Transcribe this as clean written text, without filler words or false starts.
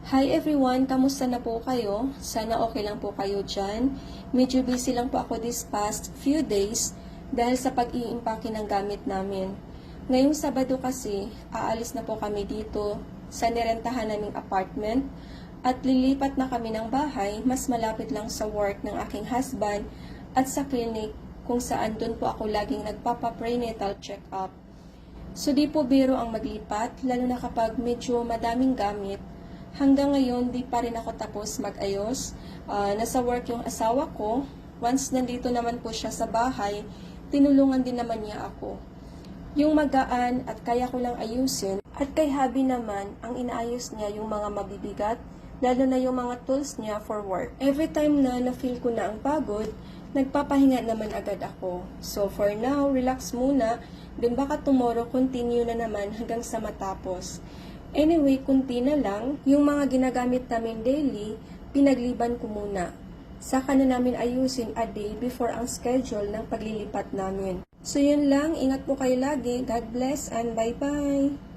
Hi everyone! Kamusta na po kayo? Sana okay lang po kayo dyan. Medyo busy lang po ako this past few days dahil sa pag-iimpake ng gamit namin. Ngayong Sabado kasi, aalis na po kami dito sa nirentahan naming apartment at lilipat na kami ng bahay mas malapit lang sa work ng aking husband at sa clinic kung saan doon po ako laging nagpapa-prenatal check-up. So di po biro ang maglipat, lalo na kapag medyo madaming gamit. Hanggang ngayon, di pa rin ako tapos mag-ayos. Nasa work yung asawa ko. Once nandito naman po siya sa bahay, tinulungan din naman niya ako. Yung magaan at kaya ko lang ayusin. At kay hubby naman, ang inaayos niya yung mga mabibigat, lalo na yung mga tools niya for work. Every time na na-feel ko na ang pagod, nagpapahinga naman agad ako. So for now, relax muna. Then baka tomorrow, continue na naman hanggang sa matapos. Anyway, kunti na lang, yung mga ginagamit namin daily, pinagliban ko muna. Saka na namin ayusin a day before ang schedule ng paglilipat namin. So yun lang, ingat po kayo lagi. God bless and bye-bye!